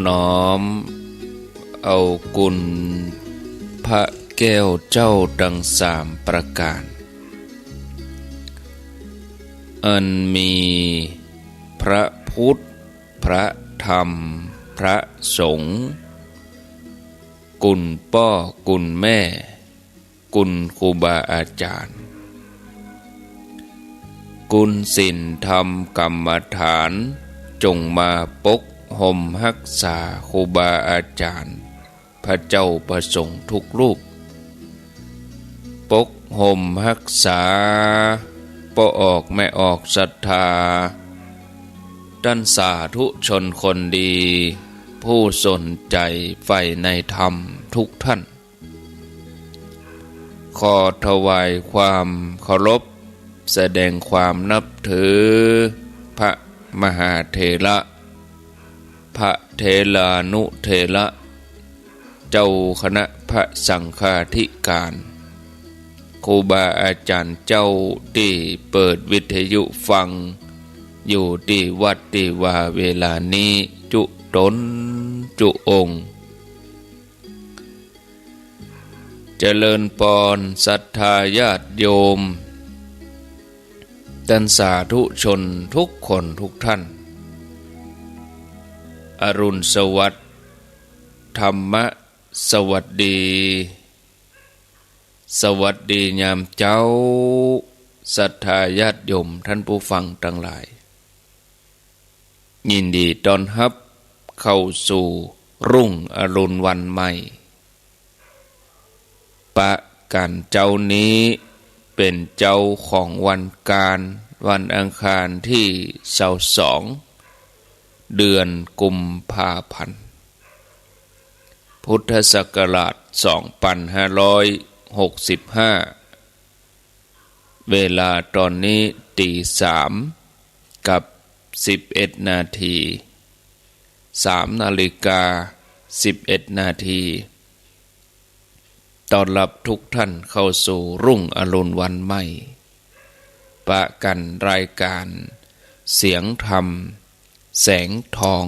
น้อมเอากุลพระแก้วเจ้าดังสามประการอันมีพระพุทธพระธรรมพระสงฆ์กุลพ่อกุลแม่กุลครูบาอาจารย์กุลศีลธรรมกรรมฐานจงมาปกห่มรักษาครูบาอาจารย์พระเจ้าประสงค์ทุกรูปปกห่มรักษาปออกไม่ออกศรัทธาท่านสาธุชนคนดีผู้สนใจใฝ่ในธรรมทุกท่านขอถวายความเคารพแสดงความนับถือพระมหาเถระพระเถรานุเถระเจ้าคณะพระสังฆาธิการครูบาอาจารย์เจ้าที่เปิดวิทยุฟังอยู่ที่วัดที่ว่าเวลานี้จุตนจุองค์เจริญพรศรัทธาญาติโยมท่านสาธุชนทุกคนทุกท่านอรุณสวัสดิ์ธรรมะสวัสดีสวัสดียามเจ้าศรัทธาญาติโยมท่านผู้ฟังทั้งหลายยินดีต้อนรับเข้าสู่รุ่งอรุณวันใหม่ปะกันเจ้านี้เป็นเจ้าของวันการวันอังคารที่22เดือนกุมภาพันธ์พุทธศักราช2565เวลาตอนนี้ตี3กับ11นาที3นาฬิกา11นาทีต้อนรับทุกท่านเข้าสู่รุ่งอรุณวันใหม่ปะกันรายการเสียงธรรมแสงทอง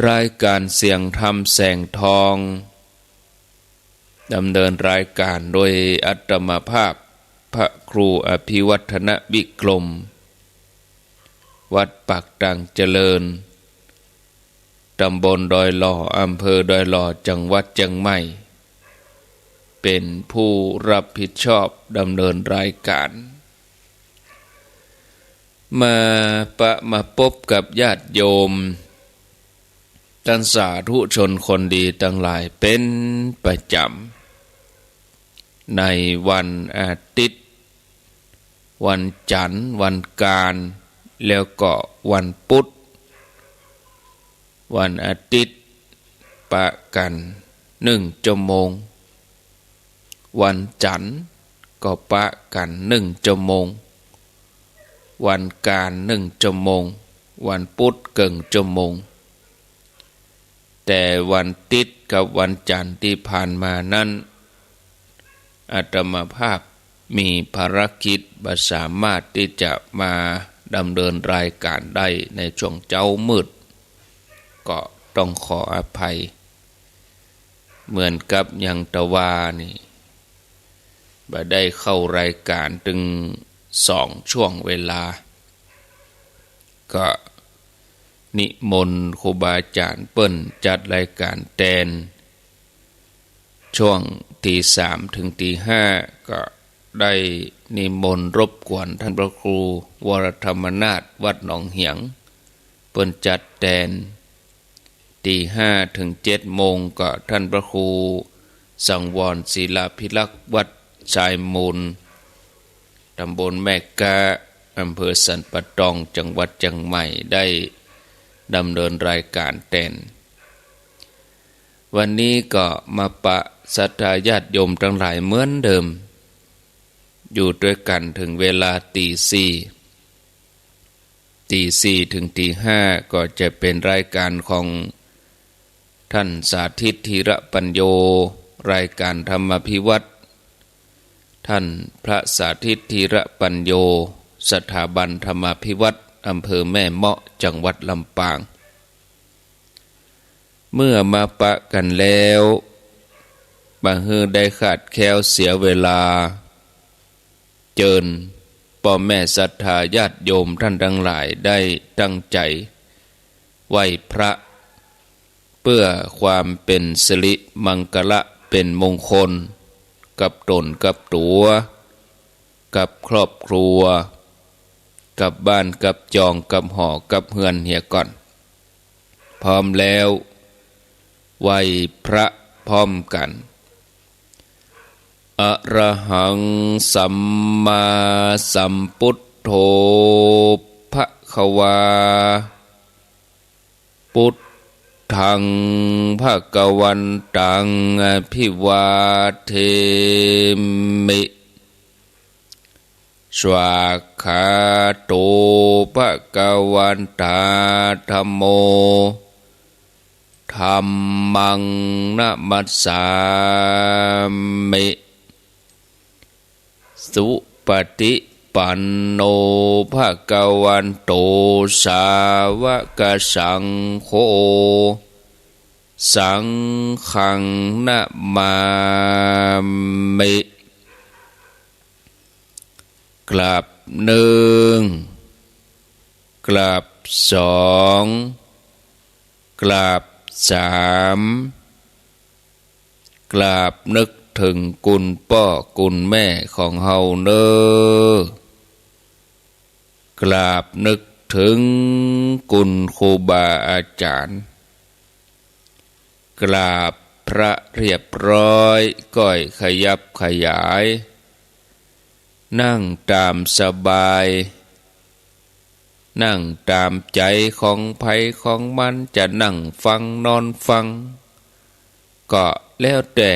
รายการเสียงธรรมแสงทองดำเนินรายการโดยอัตมาภาพพระครูอภิวัฒนวิกรมวัดปากดังเจริญตำบลดอยหล่ออำเภอดอยหล่อจังหวัดเชียงใหม่เป็นผู้รับผิดชอบดำเนินรายการมาพบกับญาติโยมท่านสาธุชนคนดีทั้งหลายเป็นประจำในวันอาทิตย์วันจันทร์วันการแล้วก็วันพุธวันอาทิตย์ปะกัน1 ชั่วโมงวันจันทร์ก็ปะกัน1 ชั่วโมงวันการ1 ชั่วโมงวันพุธเกิน1 ชั่วโมงแต่วันอาทิตย์กับวันจันทร์ที่ผ่านมานั้นอาตมาภาพมีภารกิจบ่สามารถที่จะมาดำเนินรายการได้ในช่วงเช้ามืดก็ต้องขออภัยเหมือนกับยังตะวานี่บ่ได้เข้ารายการถึง2 ช่วงเวลาก็นิมนต์ครูบาอาจารย์เปิ้นจัดรายการแทนช่วงตี3ถึงตี5ก็ได้นิมนต์รบกวนท่านพระครูวรธรรมนาถวัดหนองเหียงเปิ้นจัดแทนตี5ถึง7โมงก็ท่านพระครูสังวรศิลาภิลักษ์วัดชายมูลตำบลแม่กาอำเภอสันปะตองจังหวัดเชียงใหม่ได้ดำเนินรายการแทนวันนี้ก็มาปะศรัทธาญาติโยมทั้งหลายเหมือนเดิมอยู่ด้วยกันถึงเวลาตี 4ถึงตี 5ก็จะเป็นรายการของท่านสาธิตธีระปัญโยรายการธรรมภิวัตรท่านพระสาธิตธีระปัญโยสถาบันธรรมภิวัตรอำเภอแม่เมาะจังหวัดลำปาง แ เมื่อมาปะกันแล้วบ่ฮือได้ขาดแคลวเสียเวลาเจิญพ่อแม่ศรัทธาญาติโยมท่านทั้งหลายได้ตั้งใจไหว้พระเพื่อความเป็นสิริมังคละเป็นมงคลกับตนกับตัวกับครอบครัวกับบ้านกับจองกับหอกับเฮือนเหียก่อนพร้อมแล้วไหว้พระพร้อมกันอะระหังสัมมาสัมพุทโธภควาพุทธังภควันตังอภิวาเทมิสวากขาโตภควันตาธัมโมธัมมังนะมัสสามิสุปฏิปันโนภควันโตสาวกสังโฆสังฆังนะมามิกราบหนึ่งกราบสองกราบสามกราบนึกถึงคุณพ่อคุณแม่ของเฮาเนอกราบนึกถึงคุณครูบาอาจารย์กราบพระเรียบร้อยก้อยขยับขยายนั่งตามสบายนั่งตามใจของไผของมันจะนั่งฟังนอนฟังก็แล้วแต่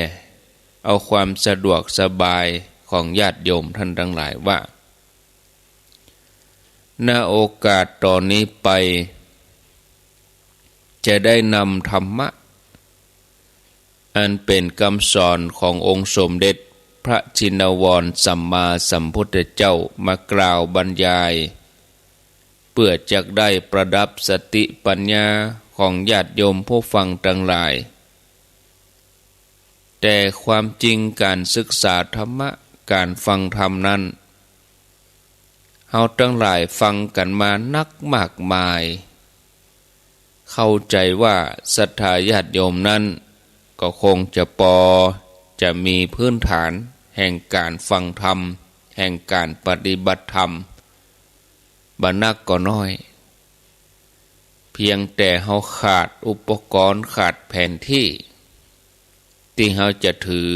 เอาความสะดวกสบายของญาติโยมท่านทั้งหลายว่าณโอกาสตอนนี้ไปจะได้นำธรรมะอันเป็นคำสอนขององค์สมเด็จพระชินวรสัมมาสัมพุทธเจ้ามากล่าวบรรยายเพื่อจะได้ประดับสติปัญญาของญาติโยมผู้ฟังทั้งหลายแต่ความจริงการศึกษาธรรมะการฟังธรรมนั้นเฮาทั้งหลายฟังกันมานักมากมายเข้าใจว่าศรัทธาญาติโยมนั้นก็คงจะมีพื้นฐานแห่งการฟังธรรมแห่งการปฏิบัติธรรมบ่นักก็น้อยเพียงแต่เฮาขาดอุปกรณ์ขาดแผนที่ที่เฮาจะถือ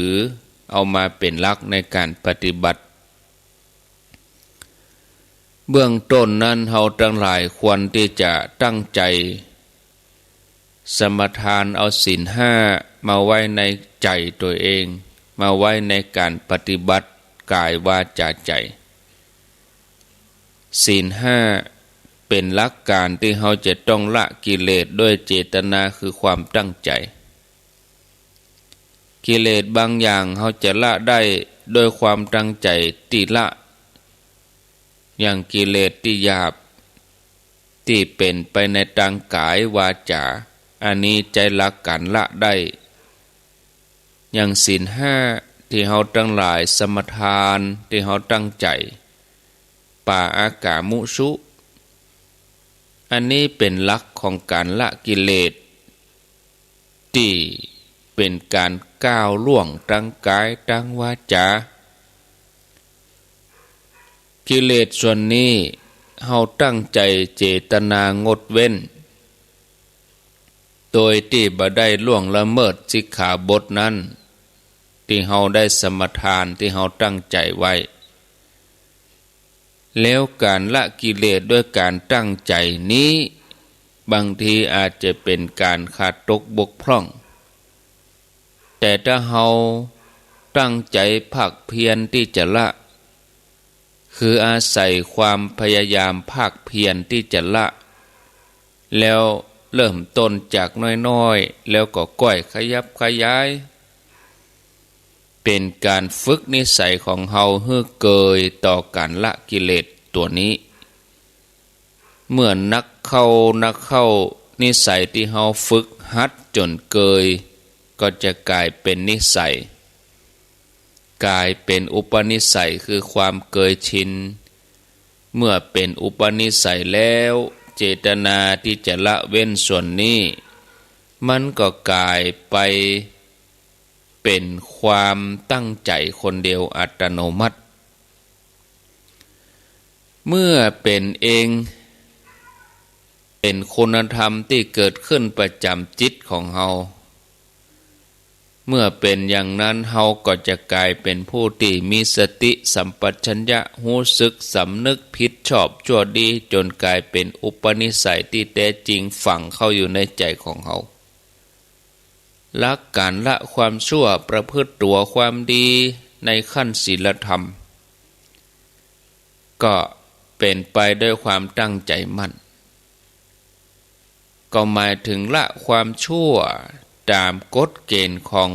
เอามาเป็นหลักในการปฏิบัติเบื้องต้นนั้นเฮาทั้งหลายควรที่จะตั้งใจสมทานเอาศีลห้ามาไว้ในใจตัวเองมาไว้ในการปฏิบัติกายวาจาใจศีลห้าเป็นหลักการที่เฮาจะต้องละกิเลสด้วยเจตนาคือความตั้งใจกิเลสบางอย่างเฮาจะละได้ด้วยความตั้งใจที่ละอย่างกิเลสที่หยาบที่เป็นไปในทางกายวาจาอันนี้ใจละกันละได้อย่างศีลห้าที่เฮาทั้งหลายสมทานที่เฮาตั้งใจปาอากามุสุอันนี้เป็นหลักของการละกิเลสที่เป็นการก้าวล่วงทั้งกายทั้งวาจากิเลสส่วนนี้เฮาตั้งใจเจตนางดเว้นโดยที่บ่ได้ล่วงละเมิดสิกขาบทนั้นที่เฮาได้สมทานที่เฮาตั้งใจไว้แล้วการละกิเลสด้วยการตั้งใจนี้บางทีอาจจะเป็นการขาดตกบกพร่องแต่ถ้าเฮาตั้งใจภาคเพียรที่จะละคืออาศัยความพยายามภาคเพียรที่จะละแล้วเริ่มต้นจากน้อยๆแล้วก็ก้อยขยับขยายเป็นการฝึกนิสัยของเฮาให้เกยต่อการละกิเลสตัวนี้เมื่อนักเข้า นิสัยที่เฮาฝึกหัดจนเกยก็จะกลายเป็นนิสัยกลายเป็นอุปนิสัยคือความเกยชินเมื่อเป็นอุปนิสัยแล้วเจตนาที่จะละเว้นส่วนนี้มันก็กลายไปเป็นความตั้งใจคนเดียวอัตโนมัติเมื่อเป็นเองเป็นคุณธรรมที่เกิดขึ้นประจำจิตของเฮาเมื่อเป็นอย่างนั้นเฮาก็จะกลายเป็นผู้ที่มีสติสัมปชัญญะรู้สึกสำนึกผิดชอบชั่วดีจนกลายเป็นอุปนิสัยที่แท้จริงฝังเข้าอยู่ในใจของเฮาละการละความชั่วประพฤติตัวความดีในขั้นศีลธรรมก็เป็นไปด้วยความตั้งใจมั่นก็หมายถึงละความชั่วตามกฎเกณฑ์ของ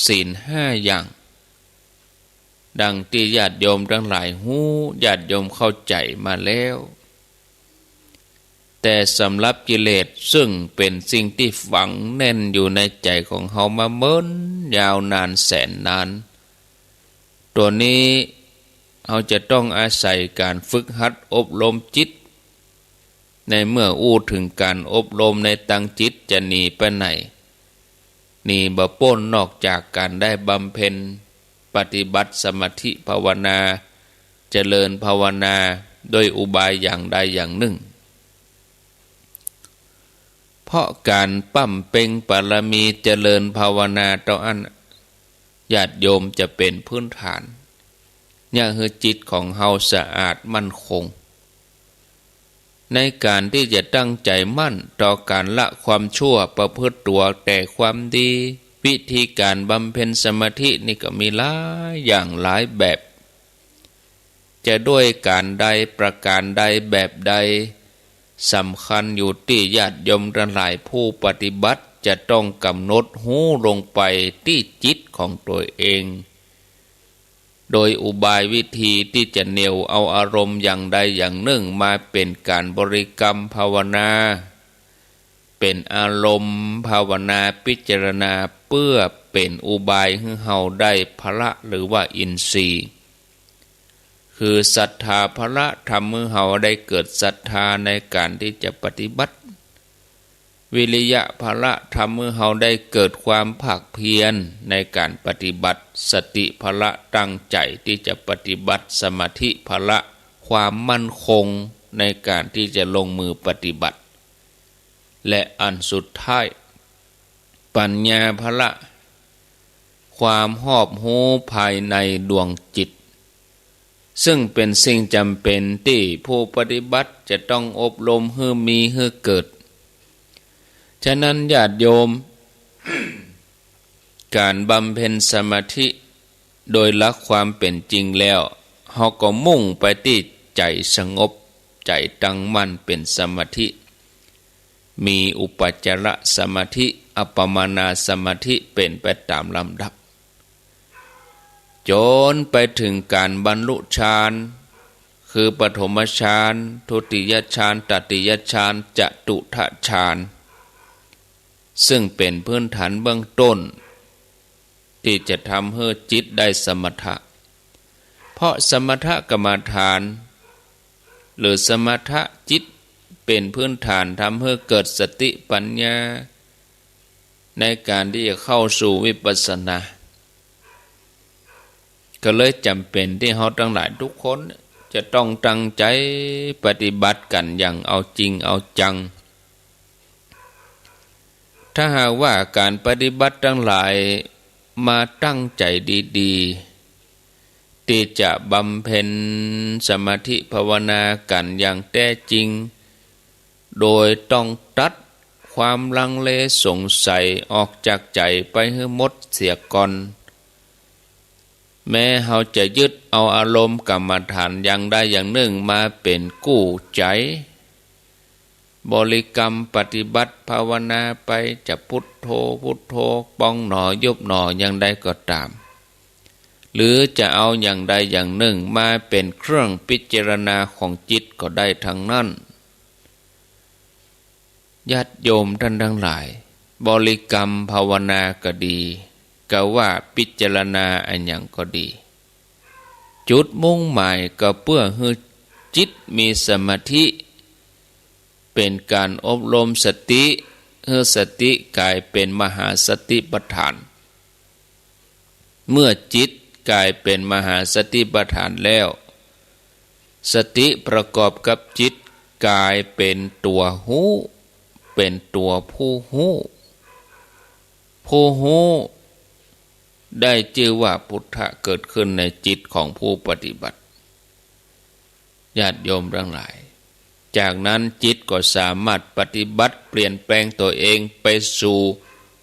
ศีล5อย่างดังที่ญาติโยมทั้งหลายฮู้ญาติโยมเข้าใจมาแล้วแต่สำหรับกิเลสซึ่งเป็นสิ่งที่ฝังแน่นอยู่ในใจของเฮามาเมิ้นยาวนานแสนนานตัวนี้เฮาจะต้องอาศัยการฝึกหัดอบรมจิตในเมื่ออู้ถึงการอบรมในตังจิตจะหนีไปไหนหนีบ่พ้นนอกจากการได้บำเพ็ญปฏิบัติสมาธิภาวนาเจริญภาวนาโดยอุบายอย่างใดอย่างหนึ่งเพราะการปั้มเป่งบารมีเจริญภาวนาต่ออันญาติโยมจะเป็นพื้นฐานอย่าให้จิตของเฮาสะอาดมั่นคงในการที่จะตั้งใจมั่นต่อการละความชั่วประพฤติตัวแต่ความดีวิธีการบำเพ็ญสมาธินี่ก็มีหลายอย่างหลายแบบจะด้วยการใดประการใดแบบใดสำคัญอยู่ที่ญาติโยมทั้งหลายผู้ปฏิบัติจะต้องกำหนดหูลงไปที่จิตของตัวเองโดยอุบายวิธีที่จะเหนี่ยวเอาอารมณ์อย่างใดอย่างหนึ่งมาเป็นการบริกรรมภาวนาเป็นอารมณ์ภาวนาพิจารณาเพื่อเป็นอุบายให้เฮาได้พละหรือว่าอินทรีย์คือศรัทธาพละทำให้เฮาได้เกิดศรัทธาในการที่จะปฏิบัติวิริยะพละทำให้เฮาได้เกิดความภาคเพียรในการปฏิบัติสติพละตั้งใจที่จะปฏิบัติสมาธิพละความมั่นคงในการที่จะลงมือปฏิบัติและอันสุดท้ายปัญญาพละความหอบหูภายในดวงจิตซึ่งเป็นสิ่งจำเป็นที่ผู้ปฏิบัติจะต้องอบรมให้มีให้เกิดฉะนั้นญาติโยม การบำเพ็ญสมาธิโดยหลักความเป็นจริงแล้วเฮาก็มุ่งไปที่ใจสงบใจตั้งมั่นเป็นสมาธิมีอุปจารสมาธิอัปปมานาสมาธิเป็นไปตามลำดับจนไปถึงการบรรลุฌานคือปฐมฌานทุติยฌานตติยฌานจตุตถฌานซึ่งเป็นพื้นฐานเบื้องต้นที่จะทำให้จิตได้สมถะเพราะสมถกรรมฐานหรือสมถะจิตเป็นพื้นฐานทำให้เกิดสติปัญญาในการที่จะเข้าสู่วิปัสสนาก็เลยจำเป็นที่เราทั้งหลายทุกคนจะต้องตั้งใจปฏิบัติกันอย่างเอาจริงเอาจังถ้าหากว่าการปฏิบัติทั้งหลายมาตั้งใจดีๆที่จะบำเพ็ญสมาธิภาวนากันอย่างแท้จริงโดยต้องตัดความลังเลสงสัยออกจากใจไปให้หมดเสียก่อนแม้เราจะยึดเอาอารมณ์กรรมฐานอย่างใดอย่างหนึ่งมาเป็นกู้ใจบริกรรมปฏิบัติภาวนาไปจะพุทโธพุทโธป้องหนอยุบหนออย่างใดก็ตามหรือจะเอาอย่างใดอย่างหนึ่งมาเป็นเครื่องพิจารณาของจิตก็ได้ทั้งนั้น ญาติโยมท่านทั้งหลายบริกรรมภาวนาก็ดีก็ว่าพิจารณาอันหยังก็ดีจุดมุ่งหมายก็เพื่อให้จิตมีสมาธิเป็นการอบรมสติให้สติกลายเป็นมหาสติปัฏฐานเมื่อจิตกลายเป็นมหาสติปัฏฐานแล้วสติประกอบกับจิตกลายเป็นตัวหูเป็นตัวผู้หูผู้หูได้ชื่อว่าพุทธะเกิดขึ้นในจิตของผู้ปฏิบัติญาติโยมทั้งหลายจากนั้นจิตก็สามารถปฏิบัติเปลี่ยนแปลงตัวเองไปสู่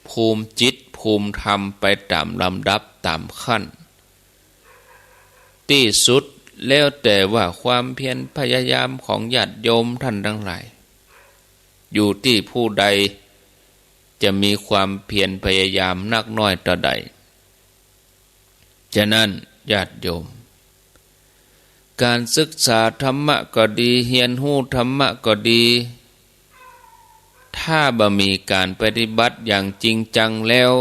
ภูมิจิตภูมิธรรมไปตามลำดับตามขั้นที่สุดแล้วแต่ว่าความเพียรพยายามของญาติโยมท่านทั้งหลายอยู่ที่ผู้ใดจะมีความเพียรพยายามนักน้อยต่อใดฉะนั้นญาติโยมการศึกษาธรรมะก็ดีเรียนรู้ธรรมะก็ดีถ้าบ่มีการปฏิบัติอย่างจริงจังแล้ว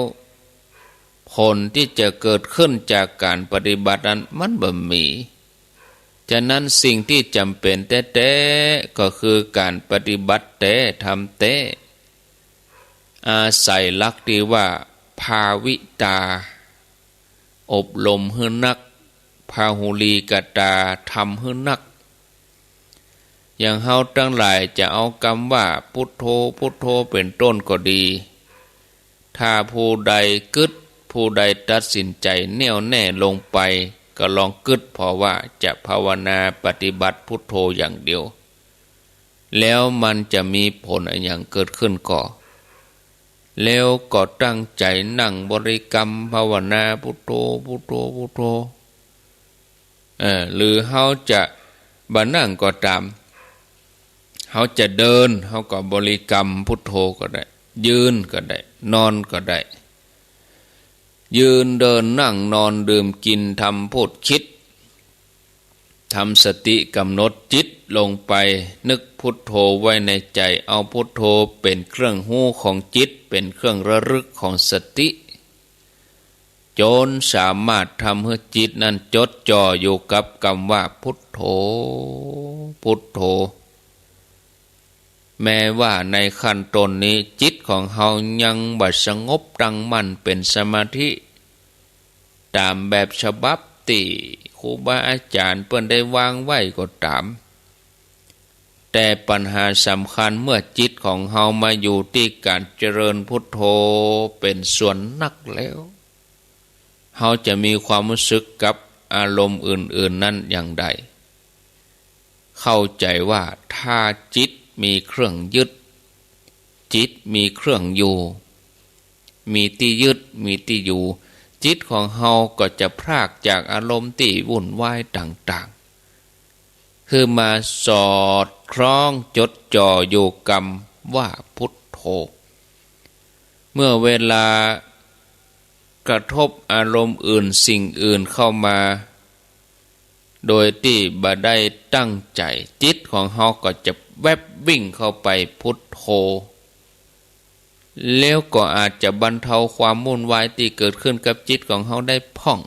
ผลที่จะเกิดขึ้นจากการปฏิบัตินั้นมันบ่มีฉะนั้นสิ่งที่จำเป็นแท้ๆก็คือการปฏิบัติแต่ทำแต่อาศัยหลักที่ว่าภาวิตาอบรมให้นักพาหุลีกตาทำให้นักอย่างเฮาทั้งหลายจะเอาคำว่าพุทโธพุทโธเป็นต้นก็ดีถ้าผู้ใดกึดผู้ใดตัดสินใจแน่วแน่ลงไปก็ลองกึดเพราะว่าจะภาวนาปฏิบัติพุทโธอย่างเดียวแล้วมันจะมีผลอะไรอย่างเกิดขึ้นก่อแล้วก็ตั้งใจนั่งบริกรรมภาวนาพุทโธพุทโธพุทโธหรือเขาจะบ่นั่งก็ตามเขาจะเดินเขาก็บริกรรมพุทโธก็ได้ยืนก็ได้นอนก็ได้ยืนเดินนั่งนอนดื่มกินทำพูดคิดทำสติกำหนดจิตลงไปนึกพุทโธไว้ในใจเอาพุทโธเป็นเครื่องหู้ของจิตเป็นเครื่องระลึกของสติจนสามารถทำให้จิตนั้นจดจ่ออยู่กับคำว่าพุทโธพุทโธแม้ว่าในขั้นต้นนี้จิตของเฮายังบ่สงบตั้งมั่นเป็นสมาธิตามแบบฉบับที่ครูบาอาจารย์เพิ่นได้วางไว้ก็ตามแต่ปัญหาสำคัญเมื่อจิตของเฮามาอยู่ที่การเจริญพุทโธเป็นส่วนนักแล้วเฮาจะมีความรู้สึกกับอารมณ์อื่นๆนั้นอย่างใดเข้าใจว่าถ้าจิตมีเครื่องยึดจิตมีเครื่องอยู่มีที่ยึดมีที่อยู่จิตของเฮาก็จะพรากจากอารมณ์ที่วุ่นวายต่างๆคือมาสอดคล้องจดจ่ออยู่กับว่าพุทโธเมื่อเวลากระทบอารมณ์อื่นสิ่งอื่นเข้ามาโดยที่บ่ได้ตั้งใจจิตของเฮาก็จะแวบวิ่งเข้าไปพุทโธแล้วก็อาจจะบรรเทาความวุ่นวายที่เกิดขึ้นกับจิตของเฮาได้พ่อง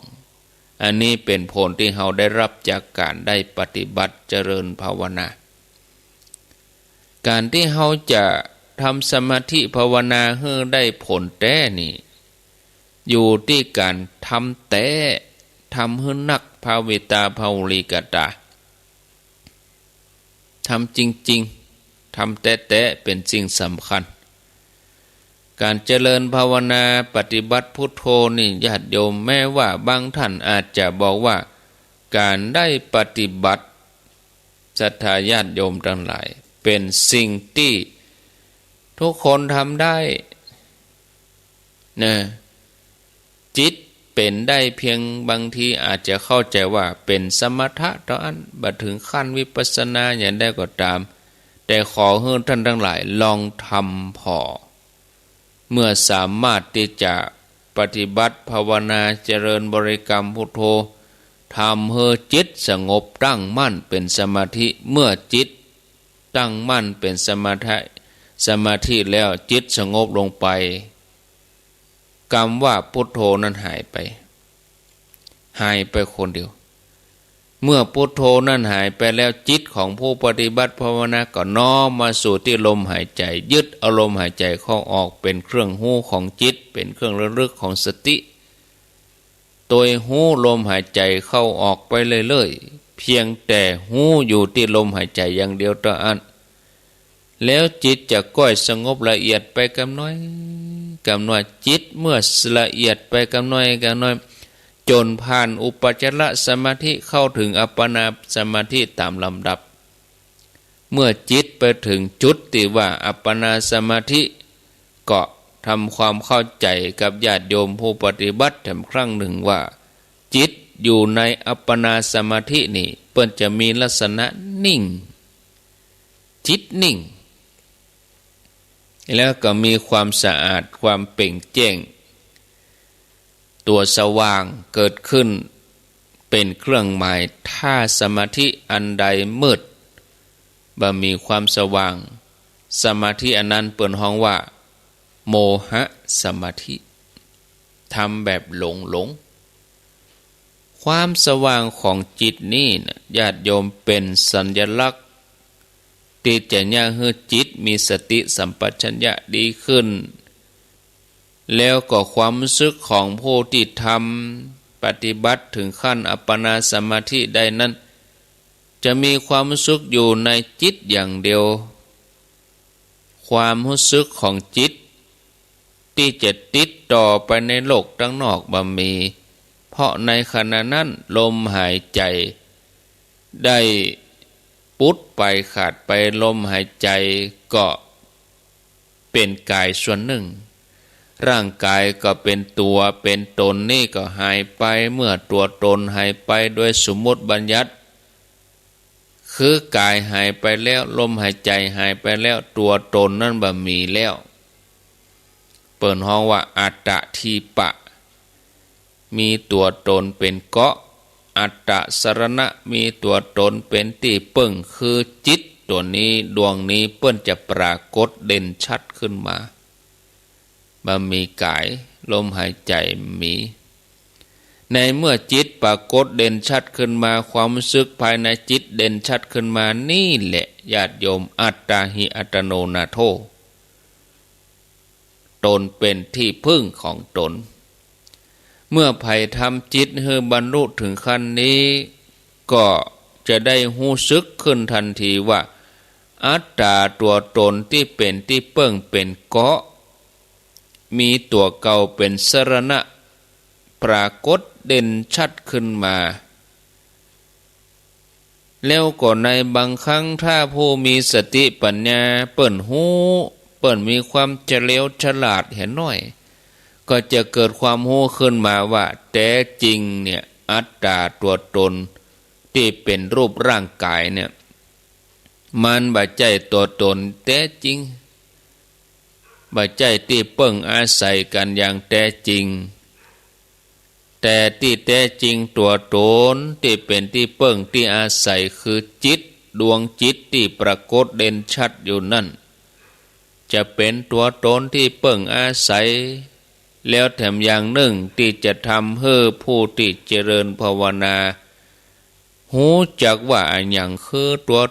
อันนี้เป็นผลที่เฮาได้รับจากการได้ปฏิบัติเจริญภาวนาการที่เฮาจะทำสมาธิภาวนาให้ได้ผลแท้นี่อยู่ที่การทำแต่ทำให้นักภาวิตาภาวุลิกตาทำจริงๆทำแต่เป็นสิ่งสำคัญการเจริญภาวนาปฏิบัติพุทโธนี่ญาติโยมแม้ว่าบางท่านอาจจะบอกว่าการได้ปฏิบัติศรัทธาญาติโยมทั้งหลายเป็นสิ่งที่ทุกคนทำได้นะจิตเป็นได้เพียงบางทีอาจจะเข้าใจว่าเป็นสมถะตอนบัดถึงขั้นวิปัสสนาอย่างใดก็ตามแต่ขอให้ท่านทั้งหลายลองทำพอเมื่อสามารถที่จะปฏิบัติภาวนาเจริญบริกรรมพุทโธทำให้จิตสงบตั้งมั่นเป็นสมาธิเมื่อจิตตั้งมั่นเป็นสมาธิ สมาธิแล้วจิตสงบลงไปคำว่าพุทโธนั้นหายไปคนเดียวเมื่อพุทโธนั้นหายไปแล้วจิตของผู้ปฏิบัติภาวนาก็น้อมมาสู่ที่ลมหายใจยึดอารมณ์หายใจเข้าออกเป็นเครื่องหูของจิตเป็นเครื่องระลึกของสติโดยหูลมหายใจเข้าออกไปเรื่อยๆเพียงแต่หูอยู่ที่ลมหายใจอย่างเดียวต่ออันแล้วจิตจะก้อยสงบละเอียดไปกำน้อยจิตเมื่อละเอียดไปกำน้อยจนผ่านอุปจารสมาธิเข้าถึงอัปปนาสมาธิตามลำดับเมื่อจิตไปถึงจุดที่ว่าอัปปนาสมาธิก็ทำความเข้าใจกับญาติโยมผู้ปฏิบัติแถมครั้งหนึ่งว่าจิตอยู่ในอัปปนาสมาธินี่เปิ้นจะมีลักษณะนิ่งจิตนิ่งแล้วก็มีความสะอาดความเปล่งแจ้งตัวสว่างเกิดขึ้นเป็นเครื่องหมายถ้าสมาธิอันใดมืดบ่มีความสว่างสมาธิอันนั้นเปิ้นฮ้องว่าโมหะสมาธิทำแบบหลงความสว่างของจิตนี่นะญาติโยมเป็นสัญลักษณ์ที่จะย่างให้จิตมีสติสัมปชัญญะดีขึ้นแล้วก็ความรู้สึกของผู้ที่ทำปฏิบัติถึงขั้นอัปปนาสมาธิได้นั้นจะมีความรู้สึกอยู่ในจิตอย่างเดียวความรู้สึกของจิตที่จะติดต่อไปในโลกทั้งนอกบ่มีเพราะในขณะนั้นลมหายใจได้ปุดไปขาดไปลมหายใจก็เป็นกายส่วนหนึ่งร่างกายก็เป็นตัวเป็นตนนี่ก็หายไปเมื่อตัวตนหายไปโดยสมมติบัญญัติคือกายหายไปแล้วลมหายใจหายไปแล้วตัวตนนั่นบ่มีแล้วเปิ่นฮ้องว่าอัตตทีปะมีตัวตนเป็นเกาะอัตตสรณะมีตัวตนเป็นที่ปึ้งคือจิตตัวนี้ดวงนี้เปิ้นจะปรากฏเด่นชัดขึ้นมาบ่มีกายลมหายใจมีในเมื่อจิตปรากฏเด่นชัดขึ้นมาความรู้สึกภายในจิตเด่นชัดขึ้นมานี่แหละญาติโยมอัตตาหิอัตโนนาโถตนเป็นที่พึ่งของตนเมื่อไผ่ทำจิตให้บรรลุถึงขั้นนี้ก็จะได้รู้สึกขึ้นทันทีว่าอัตตาตัวตนที่เป็นที่เปิ้งเป็นเกาะมีตัวเก่าเป็นสรณะปรากฏเด่นชัดขึ้นมาแล้วก็ในบางครั้งถ้าผู้มีสติปัญญาเปิ้นมีความเฉลียวฉลาดเห็นน้อยก็จะเกิดความรู้ขึ้นมาว่าแต่จริงเนี่ยอัตตาตัวตนที่เป็นรูปร่างกายเนี่ยมันบ่ใจตัวตนแต่จริงบ่ใจที่เปิ้งอาศัยกันอย่างแต่จริงแต่ที่แท้จริงตัวตนที่เป็นที่เปิ้งที่อาศัยคือจิตดวงจิตที่ปรากฏเด่นชัดอยู่นั่นจะเป็นตัวตนที่เปิ้งอาศัยแล้วแถมอย่างหนึ่งที่จะทำให้ผู้ที่เจริญภาวนาหูจักว่าอันอย่างคือตัว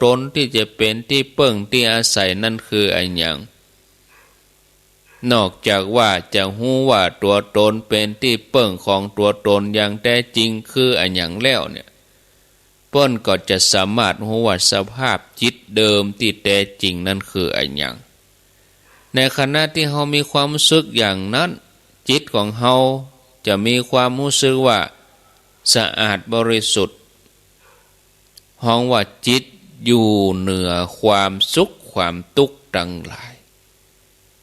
ตนที่จะเป็นที่เปิ้งที่อาศัยนั่นคืออันอย่างนอกจากว่าจะหูว่าตัวตนเป็นที่เปิ้งของตัวตนอย่างแท้จริงคืออันอย่างแล้วเนี่ยเปิ้นก็จะสามารถรู้ว่าสภาพจิตเดิมที่แท้จริงนั่นคืออันอย่างในขณะที่เฮามีความรู้สึกอย่างนั้นจิตของเฮาจะมีความรู้สึกว่าสะอาดบริสุทธิ์ฮ้องว่าจิตอยู่เหนือความสุขความทุกข์ทั้งหลาย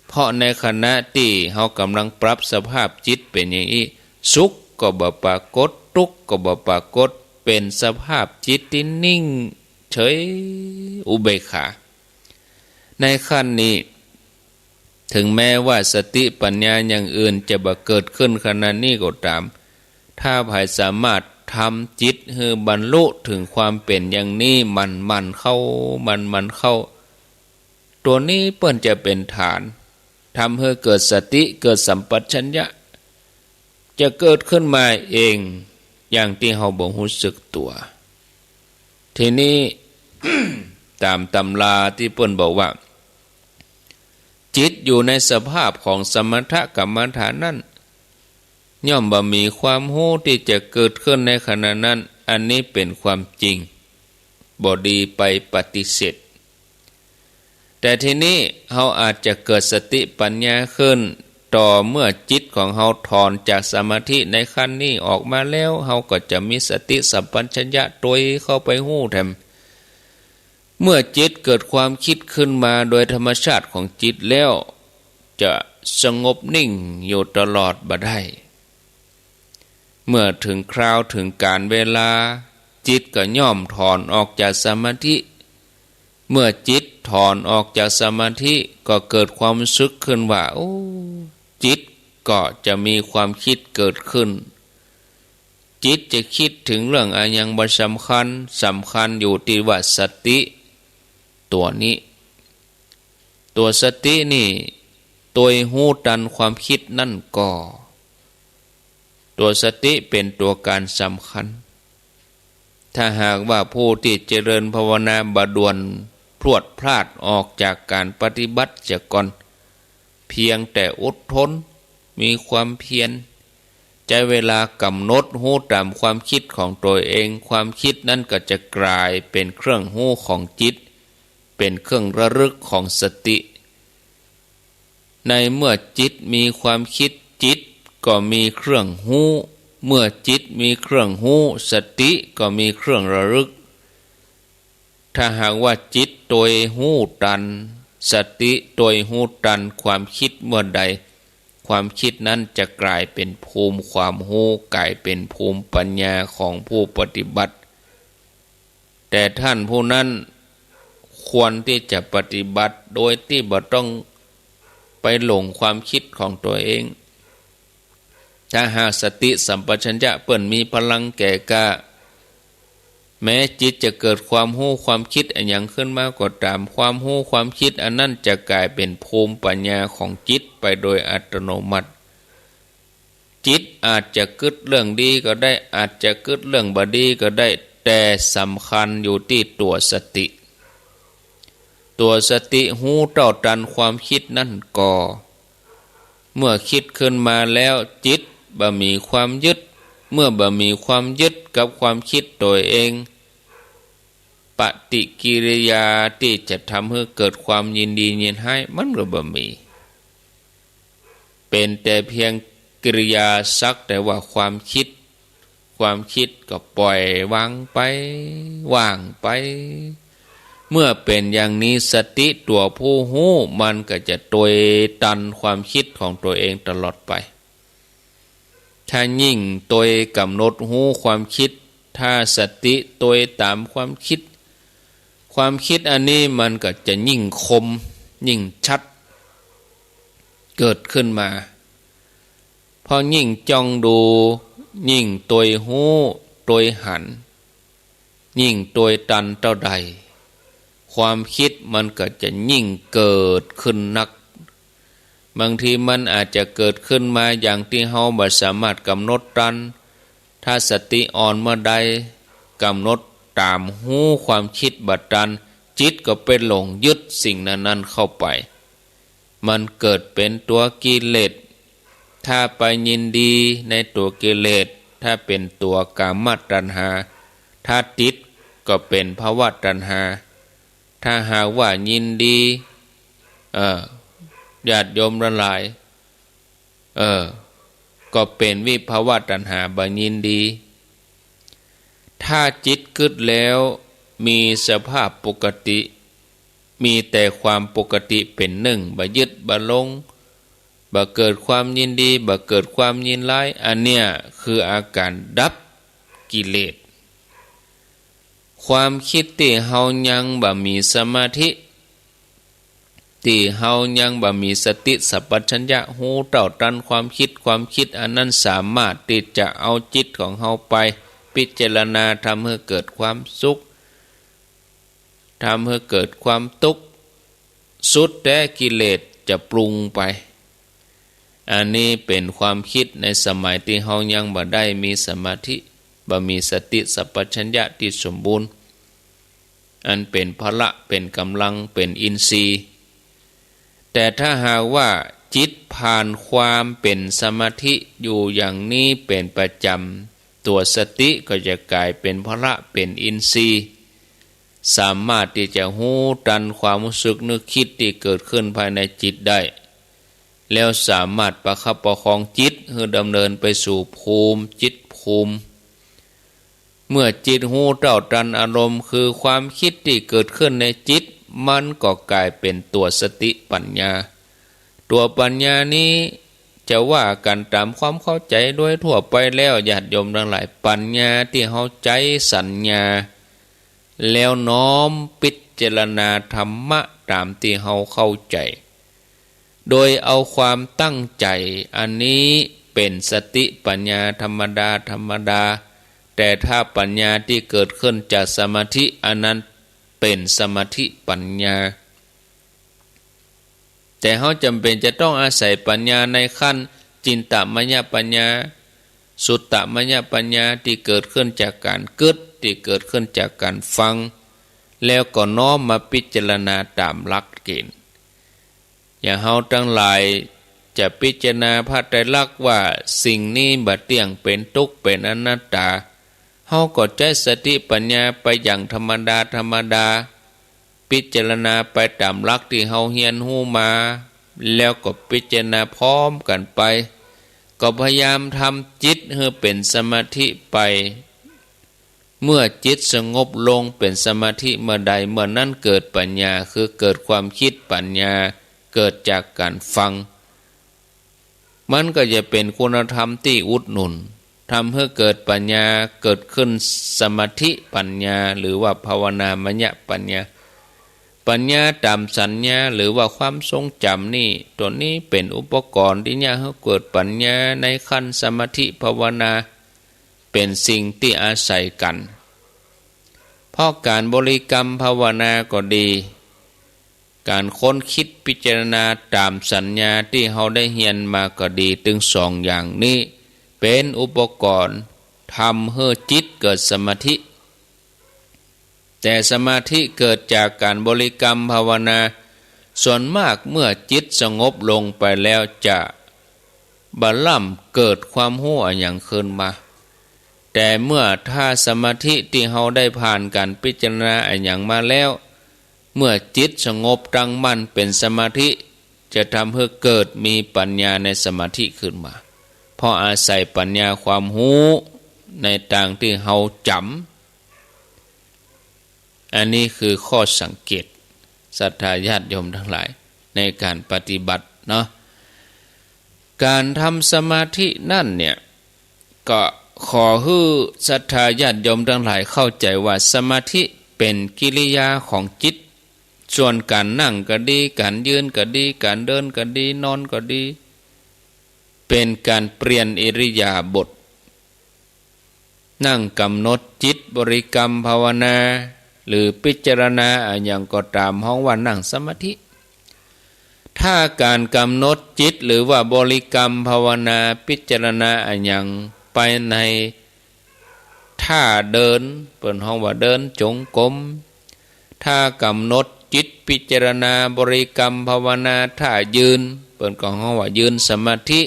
เพราะในขณะที่เฮากำลังปรับสภาพจิตเป็นอย่างนี้สุขก็บ่ปรากฏทุกข์ก็บ่ปรากฏเป็นสภาพจิตที่นิ่งเฉยอุเบกขาในขั้นนี้ถึงแม้ว่าสติปัญญาอย่างอื่นจะบ่เกิดขึ้นขณะนี้ก็ตามถ้าใครสามารถทำจิตให้บรรลุถึงความเป็นอย่างนี้มันเข้า ตัวนี้เปิ้นจะเป็นฐานทำให้เกิดสติเกิดสัมปชัญญะจะเกิดขึ้นมาเองอย่างที่เฮาบ่รู้สึกตัวทีนี้ ตามตำราที่เปิ้นบอกว่าจิตอยู่ในสภาพของสมถกรรมฐานนั้นย่อมบ่มีความรู้ที่จะเกิดขึ้นในขณะนั้นอันนี้เป็นความจริงบ่ดีไปปฏิเสธแต่ทีนี้เฮาอาจจะเกิดสติปัญญาขึ้นต่อเมื่อจิตของเฮาถอนจากสมาธิในขั้นนี้ออกมาแล้วเฮาก็จะมีสติสัมปชัญญะโดยเข้าไปรู้แทมเมื่อจิตเกิดความคิดขึ้นมาโดยธรรมชาติของจิตแล้วจะสงบนิ่งอยู่ตลอดบ่ได้เมื่อถึงคราวถึงการเวลาจิตก็ย่อมถอนออกจากสมาธิเมื่อจิตถอนออกจากสมาธิก็เกิดความรู้สึกขึ้นว่าโอ้จิตก็จะมีความคิดเกิดขึ้นจิตจะคิดถึงเรื่องอะไรยังบ่สำคัญอยู่ที่ว่าสติตัวนี้ตัวสตินี่ตัวหูตันความคิดนั่นก็ตัวสติเป็นตัวการสำคัญถ้าหากว่าผู้ที่เจริญภาวนาบด่วนพรวดพลาดออกจากการปฏิบัติเสียก่อนเพียงแต่อดทนมีความเพียรใจเวลากำหนดหูตามความคิดของตัวเองความคิดนั้นก็จะกลายเป็นเครื่องหูของจิตเป็นเครื่องระลึกของสติในเมื่อจิตมีความคิดจิตก็มีเครื่องหูเมื่อจิตมีเครื่องหูสติก็มีเครื่องระลึกถ้าหากว่าจิตโดยหูตันสติโดยหูตันความคิดเมื่อใดความคิดนั้นจะกลายเป็นภูมิความหูกลายเป็นภูมิปัญญาของผู้ปฏิบัติแต่ท่านผู้นั้นควรที่จะปฏิบัติโดยที่บ่ต้องไปหลงความคิดของตัวเองถ้าหากสติสัมปชัญญะเปิ้นมีพลังแก่กล้าแม้จิตจะเกิดความรู้ความคิดอันหยังขึ้นมาก็ตามความรู้ความคิดอันนั้นจะกลายเป็นภูมิปัญญาของจิตไปโดยอัตโนมัติจิตอาจจะกึดเรื่องดีก็ได้อาจจะกึดเรื่องบ่ดีก็ได้แต่สำคัญอยู่ที่ตัวสติตัวสติหูเต้าตันความคิดนั่นก็เมื่อคิดขึ้นมาแล้วจิตบ่มีความยึดเมื่อบ่มีความยึดกับความคิดตัวเองปฏิกิริยาที่จะทำให้เกิดความยินดียินร้ายมันก็บ่มีเป็นแต่เพียงกิริยาสักแต่ว่าความคิดก็ปล่อยวางไปว่างไปเมื่อเป็นอย่างนี้สติตัวผู้หู้มันก็จะตวยตันความคิดของตัวเองตลอดไปถ้ายิ่งตวยกำหนดหูความคิดถ้าสติตวยตามความคิดอันนี้มันก็จะยิ่งคมยิ่งชัดเกิดขึ้นมาพอยิ่งจ้องดูยิ่งตวยหูตวยหันยิ่งตวยตันเท่าใดความคิดมันก็จะยิ่งเกิดขึ้นนักบางทีมันอาจจะเกิดขึ้นมาอย่างที่เฮาบ่สามารถกำหนดตันถ้าสติอ่อนเมื่อใดกำหนดตามหูความคิดบัดตันจิตก็เป็นหลงยึดสิ่งนั้นเข้าไปมันเกิดเป็นตัวกิเลสถ้าไปยินดีในตัวกิเลสถ้าเป็นตัวกามตัณหาถ้าติดก็เป็นภวตัณหาถ้าหากว่ายินดีญาติโยมละหลายก็เป็นวิภวตัณหาบ่ยินดีถ้าจิตกึดแล้วมีสภาพปกติมีแต่ความปกติเป็นหนึ่งบ่ยึดบ่หลงบ่เกิดความยินดีบ่เกิดความยินร้ายอันเนี้ยคืออาการดับกิเลสความคิดที่เฮายังบ่มีสมาธิที่เฮายังบ่มีสติสัมปชัญญะหูเต้าตันความคิดอันนั้นสามารถที่จะเอาจิตของเฮาไปพิจารณาทำให้เกิดความสุขทำให้เกิดความทุกข์ สุดแต่กิเลสจะปรุงไปอันนี้เป็นความคิดในสมัยที่เฮายังบ่ได้มีสมาธิบ่มีสติสัพพัญญะที่สมบูรณ์อันเป็นพละเป็นกำลังเป็นอินทรีย์แต่ถ้าหากว่าจิตผ่านความเป็นสมาธิอยู่อย่างนี้เป็นประจำตัวสติก็จะกลายเป็นพละเป็นอินทรีย์สามารถที่จะหู้ตันความรู้สึกนึกคิดที่เกิดขึ้นภายในจิตได้แล้วสามารถประคับประคองจิตให้ดำเนินไปสู่ภูมิจิตภูมิเมื่อจิตหู้เท่าทันอารมณ์คือความคิดที่เกิดขึ้นในจิตมันก็กลายเป็นตัวสติปัญญาตัวปัญญานี้จะว่ากันตามความเข้าใจโดยทั่วไปแล้วญาติโยมทั้งหลายปัญญาที่เข้าใจสัญญาแล้วน้อมพิจารณาธรรมะตามที่เฮาเข้าใจโดยเอาความตั้งใจอันนี้เป็นสติปัญญาธรรมดาธรรมดาแต่ถ้าปัญญาที่เกิดขึ้นจากสมาธิอันนั้นเป็นสมาธิปัญญาแต่เฮาจำเป็นจะต้องอาศัยปัญญาในขั้นจินตมัญญปัญญาสุตตมัญญปัญญาที่เกิดขึ้นจากการกึศที่เกิดขึ้นจากการฟังแล้วก็น้อมมาพิจารณาตามหลักเกณฑ์อย่างเฮาทั้งหลายจะพิจารณาพระไตรลักษณ์ว่าสิ่งนี้บ่เที่ยงเป็นทุกข์เป็นอนัตตาเฮาก็ใช้สติปัญญาไปอย่างธรรมดาธรรมดาพิจารณาไปตามหลักที่เฮาเรียนรู้มาแล้วก็พิจารณาพร้อมกันไปก็พยายามทำจิตให้เป็นสมาธิไปเมื่อจิตสงบลงเป็นสมาธิเมื่อใดเมื่อนั้นเกิดปัญญาคือเกิดความคิดปัญญาเกิดจากการฟังมันก็จะเป็นคุณธรรมที่อุดหนุนทำให้เกิดปัญญาเกิดขึ้นสมาธิปัญญาหรือว่าภาวนามัญญปัญญาปัญญาตามสัญญาหรือว่าความทรงจำนี่ตัวนี้เป็นอุปกรณ์ที่จะให้เกิดปัญญาในขั้นสมาธิภาวนาเป็นสิ่งที่อาศัยกันเพราะการบริกรรมภาวนาก็ดีการค้นคิดพิจารณาตามสัญญาที่เราได้เรียนมาก็ดีถึงสองอย่างนี้เป็นอุปกรณ์ทำให้จิตเกิดสมาธิแต่สมาธิเกิดจากการบริกรรมภาวนาส่วนมากเมื่อจิตสงบลงไปแล้วจะบัลลัมเกิดความรู้อย่างขึ้นมาแต่เมื่อถ้าสมาธิที่เราได้ผ่านการพิจารณาอย่างมาแล้วเมื่อจิตสงบตั้งมั่นเป็นสมาธิจะทำให้เกิดมีปัญญาในสมาธิขึ้นมาเพราะอาศัยปัญญาความรู้ในต่างที่เราจำอันนี้คือข้อสังเกตศรัทธาญาติโยมทั้งหลายในการปฏิบัติเนาะการทำสมาธินั่นเนี่ยก็ขอให้ศรัทธาญาติโยมทั้งหลายเข้าใจว่าสมาธิเป็นกิริยาของจิตส่วนการนั่งก็ดีการยืนก็ดีการเดินก็ดีนอนก็ดีเป็นการเปลี่ยนอิริยาบถนั่งกำหนดจิตบริกรรมภาวนาหรือพิจารณาอย่างก็ตามห้องว่านั่งสมาธิถ้าการกำหนดจิตหรือว่าบริกรรมภาวนาพิจารณาอย่างไปในท่าเดินเปิดห้องว่าเดินจงกรมถ้ากำหนดจิตพิจารณาบริกรรมภาวนาท่ายืนเปิดห้องว่ายืนสมาธิ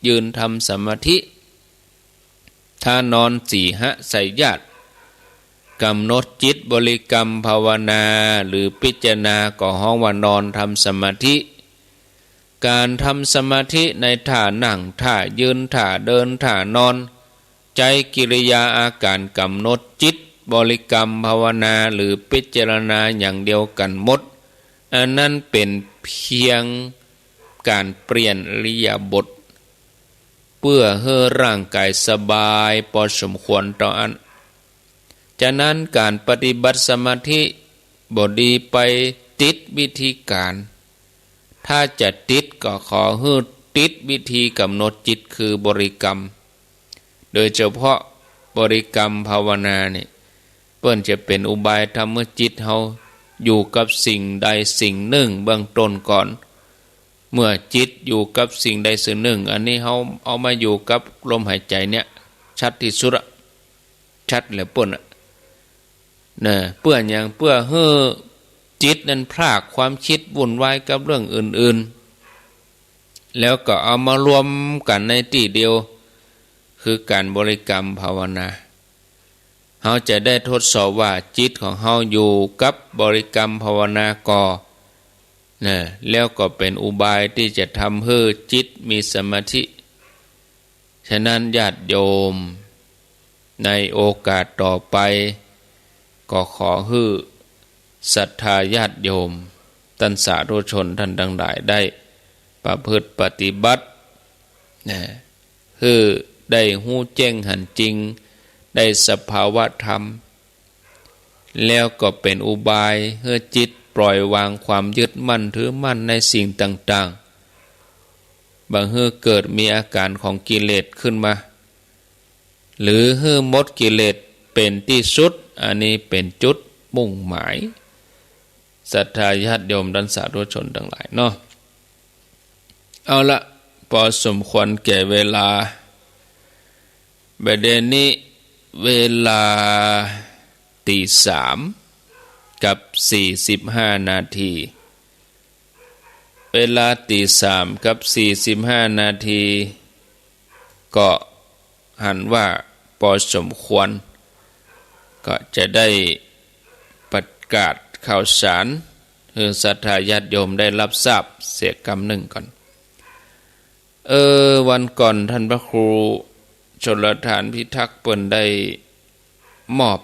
ยืนทำสมาธิถ้านอนสี่หะใส่ญาติกำหนดจิตบริกรรมภาวนาหรือพิจารณาก็ห้องว่านอนทำสมาธิการทำสมาธิในท่านั่งท่ายืนท่าเดินท่านอนใจกิริยาอาการกำหนดจิตบริกรรมภาวนาหรือพิจารณาอย่างเดียวกันหมดอันนั้นเป็นเพียงการเปลี่ยนอิริยาบถเพื่อให้ร่างกายสบายพอสมควรต่ออันฉะนั้นการปฏิบัติสมาธิบดีไปติดวิธีการถ้าจะติดก็ขอให้ติดวิธีกำหนดจิตคือบริกรรมโดยเฉพาะบริกรรมภาวนาเนี่ยเปิ้นจะเป็นอุบายทำให้จิตเฮา อยู่กับสิ่งใดสิ่งหนึ่งเบื้องต้นก่อนเมื่อจิตอยู่กับสิ่งใดสิ่งหนึ่งอันนี้เขาเอามาอยู่กับลมหายใจเนี่ยชัดที่สุดอะชัดเลยป่นอะเนี่ยเพื่ออย่างเพื่อให้จิตนั้นพรากความคิดวุ่นวายกับเรื่องอื่นๆแล้วก็เอามารวมกันในที่เดียวคือการบริกรรมภาวนาเขาจะได้ทดสอบว่าจิตของเขาอยู่กับบริกรรมภาวนาก่อนะแล้วก็เป็นอุบายที่จะทำให้จิตมีสมาธิฉะนั้นญาติโยมในโอกาสต่อไปก็ขอให้ศรัทธาญาติโยมท่านสาธุชนท่านทั้งหลายได้ประพฤติปฏิบัตินะคือได้หู้แจ้งหันจริงได้สภาวะธรรมแล้วก็เป็นอุบายให้จิตปล่อยวางความยึดมั่นถือมั่นในสิ่งต่างๆบางเมื่อเกิดมีอาการของกิเลสขึ้นมาหรือเมื่อหมดกิเลสเป็นที่สุดอันนี้เป็นจุดมุ่งหมายศรัทธาญาติโยมท่านสาธุชนทั้งหลายเนาะเอาละพอสมควรแก่เวลาประเด็นนี้เวลาตีสามกับ45 นาทีเวลาตีสามกับ45 นาทีก็หันว่าพอสมควรก็จะได้ประกาศข่าวสารให้ศรัทธาญาติโยมได้รับทราบเสียกำหนึ่งก่อนวันก่อนท่านพระครูชลทานพิทักษ์เปิ้นได้มอบ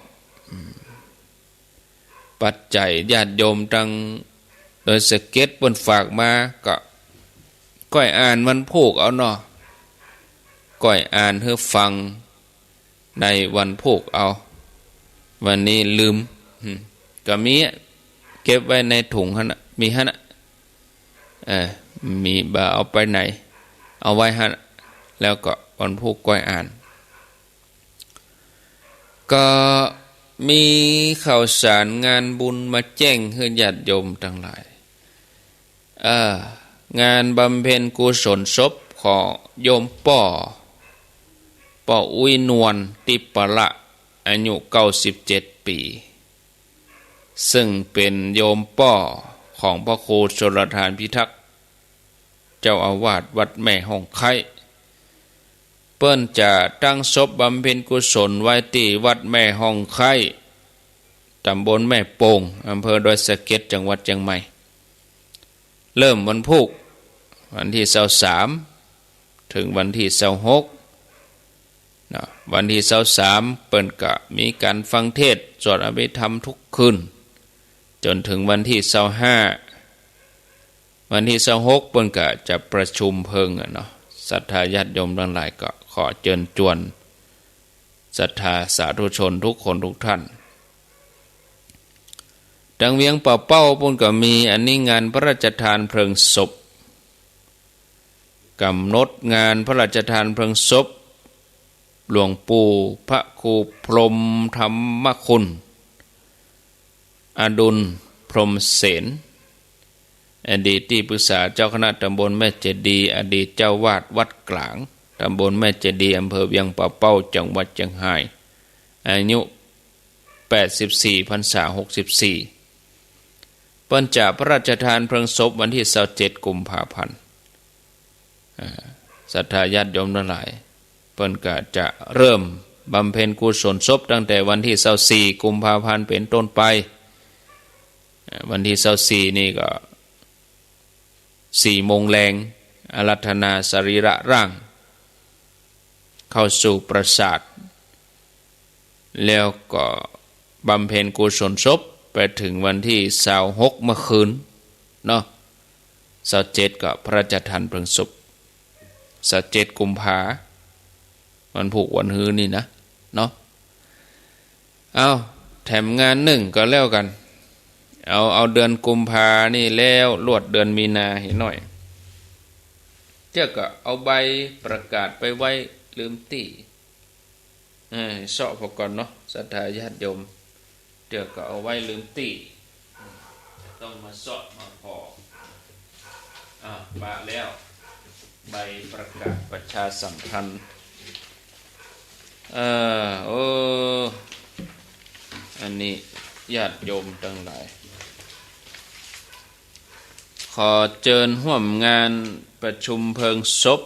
ปัจจัยญาติโยมตั้งโดยสเก็ตเปิ้นฝากมาก็ก้อยอ่านมันพูกเอาเนาะก้อยอ่านให้ฟังในวันพูกเอาวันนี้ลืมก็มีเก็บไว้ในถุงหั่นน่ะมีหั่นน่ะมีบ่าเอาไปไหนเอาไว้หั่นแล้วก็วันพูกก้อยอ่านก็มีข่าวสารงานบุญมาแจ้งให้ญาติโยมทั้งหลายงานบำเพ็ญกุศลศพของโยมป่ออุ้ยนวลติปละอายุ97 ปีซึ่งเป็นโยมป่อของพระครูชลทานพิทักษ์เจ้าอาวาสวัดแม่ห้องไข่เปิ้นจะตั้งศพบำเพ็ญกุศลไว้ที่วัดแม่ห้องไข่ตำบลแม่โป่งอำเภอดอยสะเก็ดจังหวัดเชียงใหม่เริ่มวันพุธวันที่23ถึงวันที่26นะวันที่23เปิ้นก็มีการฟังเทศน์สวดอภิธรรมทุกคืนจนถึงวันที่25วันที่26เปิ้นก็จะประชุมเพิงเนาะศรัทธาญาติโยมทั้งหลายก็ขอเชิญชวนศรัทธาสาธุชนทุกคนทุกท่านดังเวียงเป่าเป้าปุ่นก็มีอันนี้งานพระราชทานเพลิงศพกำหนดงานพระราชทานเพลิงศพหลวงปู่พระครูพรหมธรรมคุณอดุลพรหมเสนอดีตที่ปรึกษาเจ้าคณะตำบลแม่เจดีย์อดีตเจ้าวาดวัดกลางตำบลแม่เจดีย์อำเภอเวียงป่าเป้าจังหวัดเชียงรายอายุ84 พรรษา 64เปิ้นจะพระราชทานเพลิงศพวันที่27 กุมภาพันธ์ศรัทธาญาติโยมทั้งหลายเปิ้นก็จะเริ่มบำเพ็ญกุศลศพตั้งแต่วันที่24 กุมภาพันธ์เป็นต้นไปวันที่24นี่ก็4 โมงแรงอาราธนาสรีระร่างเข้าสู่ปราสาทแล้วก็บำเพ็ญกุศลศพไปถึงวันที่26 เมื่อคืนเนาะ27ก็พระราชทานเพลิงศพ27 กุมภาวันผูกวันฮื้อนี่นะเนาะเอาแถมงานหนึ่งก็แล้วกันเอาเดือนกุมภานี่แล้วลวดเดือนมีนาเห็นหน่อยเจ้าก็เอาใบประกาศไปไว้ลืมตีเสาะพอก่อนเนาะศรัทธาญาติโยมเจ้าก็เอาไว้ลืมตี ต้องมาสอดมาพอปะแล้วใบประกาศประชาสัมพันธ์อันนี้ญาติโยมทั้งหลายขอเชิญร่วมงานประชุมเพลิงศพ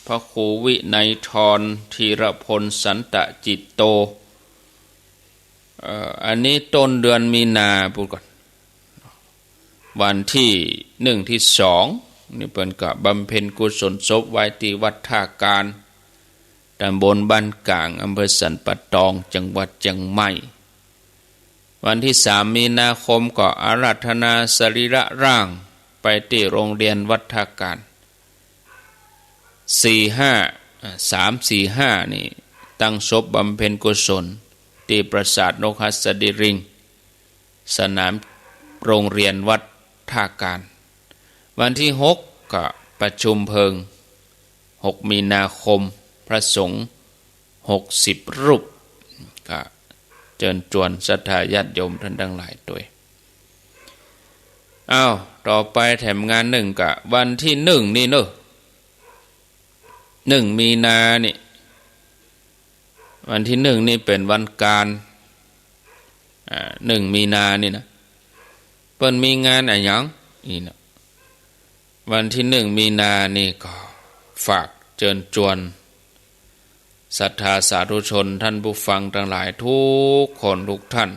พระครูวินัยธรธีรพลสันตจิตโตอันนี้ต้นเดือนมีนาพูดก่อนวันที่1 ที่ 2นี่เปิ้นก็บำเพ็ญกุศลศพไว้ที่วัดท่าการตำบลบ้านกลางอำเภอสันป่าตองจังหวัดเชียงใหม่วันที่3 มีนาคมก็อาราธนาสรีระร่างไปที่โรงเรียนวัดท่าการ3-4-5นี่ตั้งศพบำเพ็ญกุศลที่ปราสาทนกหัสดิริงสนามโรงเรียนวัดท่าการวันที่6ก็ประชุมเพลิง6 มีนาคมพระสงฆ์60 รูปก็เชิญชวนศรัทธาญาติโยมท่านทั้งหลายด้วยต่อไปแถมงาน1ก็วันที่1นี่เนอะ1 มีนานี่วันที่1นี่เป็นวันการ1 มีนานี่นะเปิ้นมีงานอะไรหยังนี่นะวันที่1 มีนานี่ก็ฝากเชิญชวนศรัทธาสาธุชนท่านผู้ฟังทั้งหลายทุกคนทุกท่าน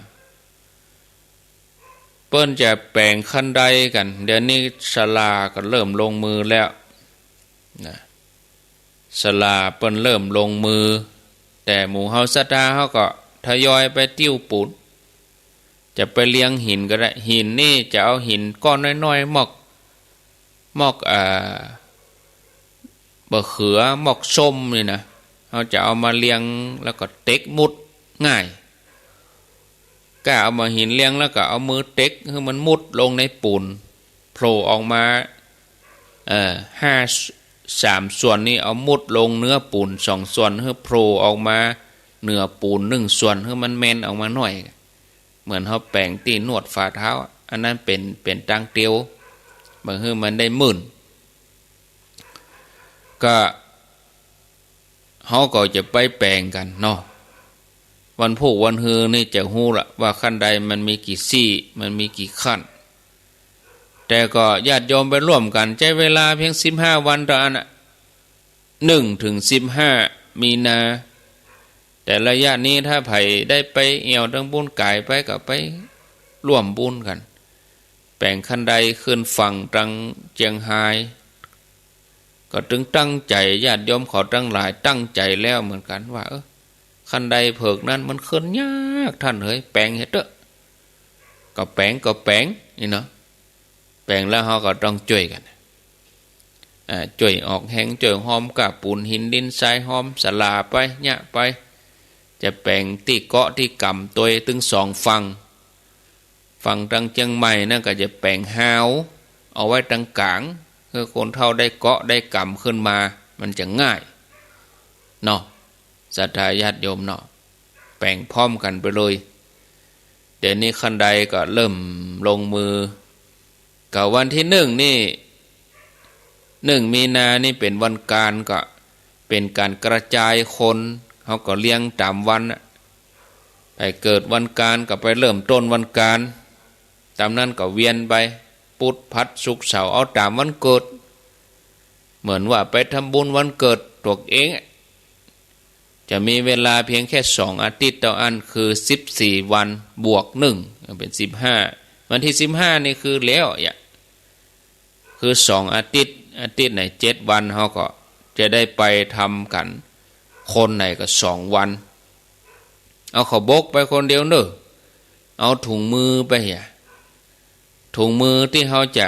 เปิ้นจะแปลงคันใดกันเดี๋ยวนี้ศาลาก็เริ่มลงมือแล้วนะศาลาเปิ้นเริ่มลงมือแต่หมู่เฮาศรัทธาเฮาก็ทยอยไปติ้วปูนจะไปเลี้ยงหินก็ได้หินนี่จะเอาหินก้อนน้อยๆหมอกบะเขือหมอกส้มนี่นะเขาจะเอามาเลี้ยงแล้วก็เต็กมุดง่ายก็เอามาหินเลี้ยงแล้วก็เอามือเต็กให้มันมุดลงในปูนโผล่ออกมา3 ส่วนนี้เอามุดลงเนื้อปูน2 ส่วนให้โผล่ออกมาเนื้อปูน1 ส่วนให้มันแมนออกมาหน่อยเหมือนเขาแปลงตีนวดฝ่าเท้าอันนั้นเป็นตังเตียวบางให้มันได้มื่นก็เขาก็จะไปแปลงกันเนาะวันพุธวันฮือนี่จะฮู้ละว่าขั้นใดมันมีกี่ซี่มันมีกี่ขั้นแต่ก็ญาติโยมไปร่วมกันใช้เวลาเพียง15 วันต่ออัน1 ถึง 15 มีนาแต่ระยะนี้ถ้าไผได้ไปเอี่ยวทั้งบุญกายไปก็ไปร่วมบุญกันแปลงขั้นใดขึ้นฝั่งตังเจียงไฮ้ก็ถึงตั้งใจญาติโยมขอตั้งหลายตั้งใจแล้วเหมือนกันว่าขั้นใดเผิกนั้นมันขึ้นยากท่านเฮ้ยแปลงเฮ็ดเด้อก็แปลงนี่เนาะแปลงแล้วเขาก็ต้องช่วยกันช่วยออกแห้งช่วยหอมกับปูนหินดินทรายหอมสลาไปเนี่ยไปจะแปลงที่เกาะที่กำตัวถึง2 ฝั่งตังเชียงใหม่นั่นก็จะแปลงหาวเอาไว้ตังกลางเพื่อคนเท่าได้เกาะได้กำขึ้นมามันจะง่ายเนาะศรัทธาญาติโยมเนาะแปลงพร้อมกันไปเลยเดี๋ยวนี้ขั้นใดก็เริ่มลงมือกับวันที่1 นี่1 มีนานี่เป็นวันการก็เป็นการกระจายคนเขาก็เลี้ยงตามวันไปเกิดวันการก็ไปเริ่มต้นวันการตามนั้นก็เวียนไปพุธพัดศุกร์เสาร์เอาตามวันเกิดเหมือนว่าไปทำบุญวันเกิดตัวเองจะมีเวลาเพียงแค่2 อาทิตย์ต่ออันคือ14 วันบวก1เป็น15วันที่15นี่คือแล้วคือ2 อาทิตย์ไหน7 วันเขาก็จะได้ไปทำกันคนไหนก็2 วันเอาขบกไปคนเดียวเนอะเอาถุงมือไปถุงมือที่เขาจะ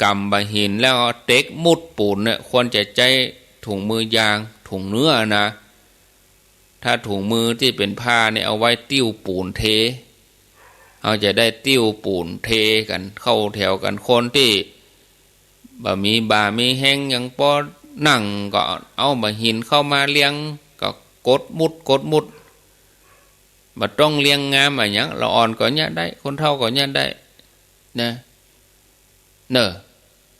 กำบะหินแล้วเอาเต็กมุดปูนเนี่ยควรจะใจถุงมือยางถุงเนื้อนะถ้าถุงมือที่เป็นผ้าเนี่ยเอาไว้ติ้วปูนเทเขาจะได้ติ้วปูนเทกันเข้าแถวกันคนที่บะมีแห้งยังพอนั่งก็เอาบะหินเข้ามาเลี้ยงก็กดมุดบ่ต้องเลี้ยงงามอะไรอย่างละอ่อนก็เนี่ยได้คนเฒ่าก็เนี่ยได้ นะเนอะ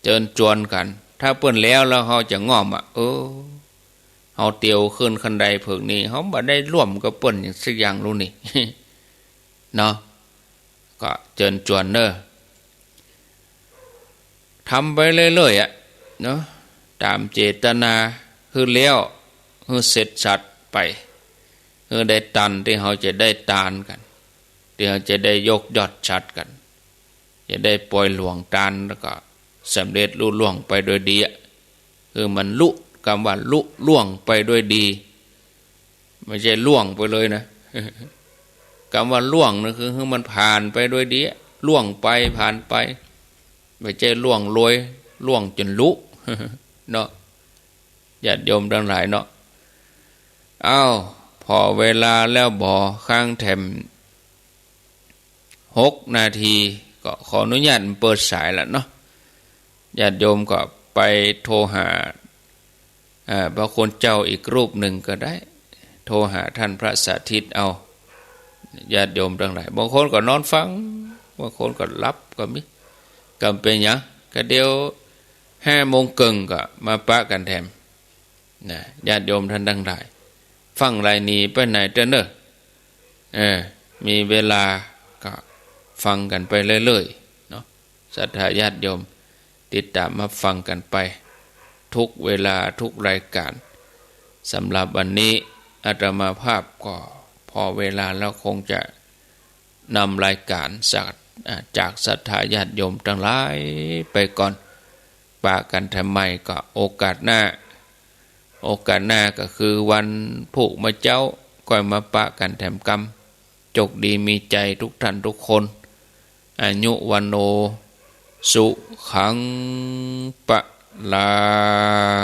เจิญจวนกันถ้าเปิ้นแล้วเขาจะง่อมเขาเตียวขึ้นคันใดเพิกนี้เขาบ่ได้ร่วมกับเปิ้นอย่างสักอย่างรู้นี่ เนาะก็เจิญจวนเนอะทำไปเรื่อยๆเนาะตามเจตนาคือเลี้ยวคือเสร็จสัตว์ไปคือได้ตันที่เขาจะได้ตานกันที่เขาจะได้ยกยอดชัดกันจะได้ปล่อยหลวงตานแล้วก็สำเร็จลุล่วงไปโดยดีคือมันลุคำว่าลุล่วงไปด้วยดีไม่ใช่ล่วงไปเลยนะ คำว่าล่วงนะคือมันผ่านไปด้วยดีล่วงไปผ่านไปไม่ใช่ล่วงโรยล่วงจนลุ เนาะญาติโยมทั้งหลายเนาะพอเวลาแล้วบ่ข้างแถม6 นาทีก็ขออนุญาตเปิดสายแล้วเนาะญาติโยมก็ไปโทรหาพระคุณเจ้าอีกรูปหนึ่งก็ได้โทรหาท่านพระสาธิตเอาญาติโยมทั้งหลายบางคนก็นอนฟังบางคนก็หลับก็มีก็เป็นหยังก็เดี๋ยว5 โมงครึ่งก็มาปะกันแถมนะญาติโยมท่านทั้งหลายฟังไรนี้ไปไหนเด้อเนอะมีเวลาก็ฟังกันไปเรื่อยๆเนาะศรัทธาญาติโยมติดตามมาฟังกันไปทุกเวลาทุกรายการสำหรับวันนี้อาตมาภาพก็พอเวลาแล้วคงจะนำรายการจากศรัทธาญาติโยมทั้งหลายไปก่อนปะกันทำไมก็โอกาสหน้าก็คือวันผูกมะเจ้าก่อยมาปะกันแถมกรรมจกดีมีใจทุกท่านทุกคนอายุวันโนสุขังปะลา